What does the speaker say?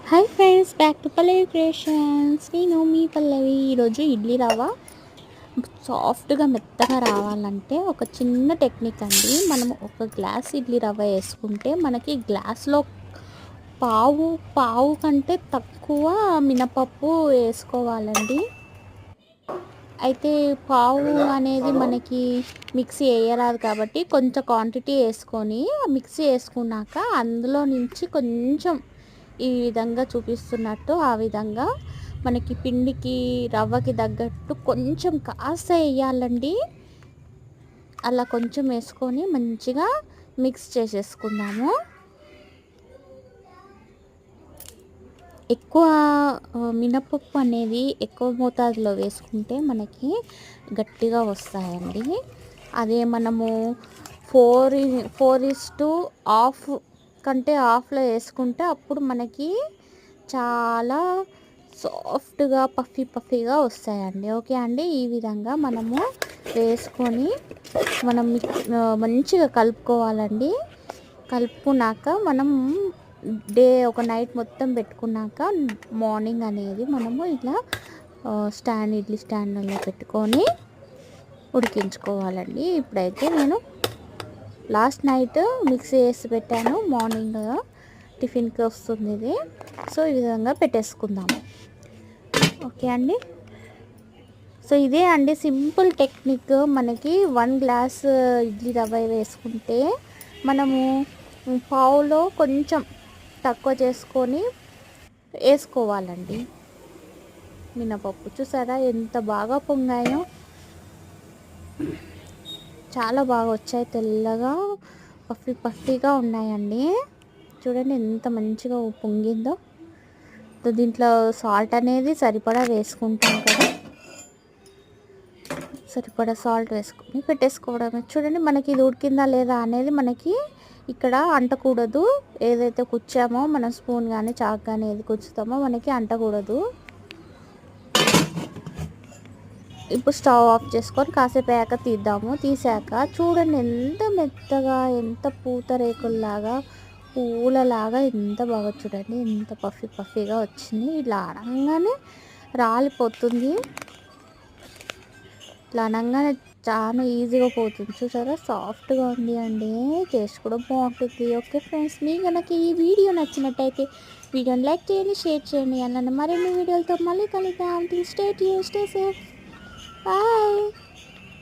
Hi friends, back to Pallavi creations. నేను మీ పల్లవి. ఈరోజు ఇడ్లీ రవ్వ సాఫ్ట్గా మెత్తగా రావాలంటే ఒక చిన్న టెక్నిక్ అండి. మనం ఒక గ్లాస్ ఇడ్లీ రవ్వ వేసుకుంటే మనకి గ్లాస్లో పావు పావు కంటే తక్కువ మినపప్పు వేసుకోవాలండి. అయితే పావు అనేది మనకి మిక్సీ వేయరాదు కాబట్టి కొంచెం క్వాంటిటీ వేసుకొని మిక్సీ వేసుకున్నాక అందులో నుంచి కొంచెం ఈ విధంగా చూపిస్తున్నట్టు ఆ విధంగా మనకి పిండికి రవ్వకి తగ్గట్టు కొంచెం కాస్త వేయాలండి. అలా కొంచెం వేసుకొని మంచిగా మిక్స్ చేసేసుకుందాము. ఎక్కువ మినపప్పు అనేది ఎక్కువ మోతాదులో వేసుకుంటే మనకి గట్టిగా వస్తాయండి. అదే మనము 4:4 కంటే హాఫ్లో వేసుకుంటే అప్పుడు మనకి చాలా సాఫ్ట్గా పఫీగా వస్తాయండి. ఓకే అండి, ఈ విధంగా మనము వేసుకొని మనం మంచిగా కలుపుకోవాలండి. కలుపుకున్నాక మనం ఒక నైట్ మొత్తం పెట్టుకున్నాక మార్నింగ్ అనేది మనము ఇట్లా ఇడ్లీ స్టాండ్లో పెట్టుకొని ఉడికించుకోవాలండి. ఇప్పుడైతే నేను లాస్ట్ నైట్ మిక్సీ వేసి పెట్టాను, మార్నింగ్ టిఫిన్కి వస్తుంది ఇది. సో ఈ విధంగా పెట్టేసుకుందాము. ఓకే అండి, సో ఇదే అండి సింపుల్ టెక్నిక్. మనకి 1 గ్లాస్ ఇడ్లీ రవ్వ వేసుకుంటే మనము పావులో కొంచెం తక్కువ చేసుకొని వేసుకోవాలండి. మినపప్పు చూసారా ఎంత బాగా పొంగాయో, చాలా బాగా వచ్చాయి, తెల్లగా పఫీగా ఉన్నాయండి. చూడండి ఎంత మంచిగా పొంగిందో. దీంట్లో సాల్ట్ అనేది సరిపడా వేసుకుంటాం కదా, సరిపడా సాల్ట్ వేసుకొని పెట్టేసుకోవడమే. చూడండి మనకి ఇది ఉడికిందా లేదా అనేది మనకి ఇక్కడ అంటకూడదు. ఏదైతే కుచ్చామో మనం స్పూన్ కానీ చాక్ కానీ ఏది కుచ్చుతామో మనకి అంటకూడదు. ఇప్పుడు స్టవ్ ఆఫ్ చేసుకొని కాసేపు అయ్యాక తీద్దాము. తీసాక చూడండి ఎంత మెత్తగా, ఎంత పూతరేకుల్లాగా, పూలలాగా ఎంత బాగా, చూడండి ఎంత పఫీగా వచ్చింది. ఇలా అనగానే రాలిపోతుంది. ఇట్లా అనగానే చాలా ఈజీగా పోతుంది. చూసారా సాఫ్ట్గా ఉంది అండి, టేస్ట్ కూడా బాగుంటుంది. ఓకే ఫ్రెండ్స్, మీకు కనుక ఈ వీడియో నచ్చినట్టయితే వీడియోని లైక్ చేయండి, షేర్ చేయండి. అలానే మరిన్ని వీడియోలతో మళ్ళీ కలుద్దాం. Stay safe, bye.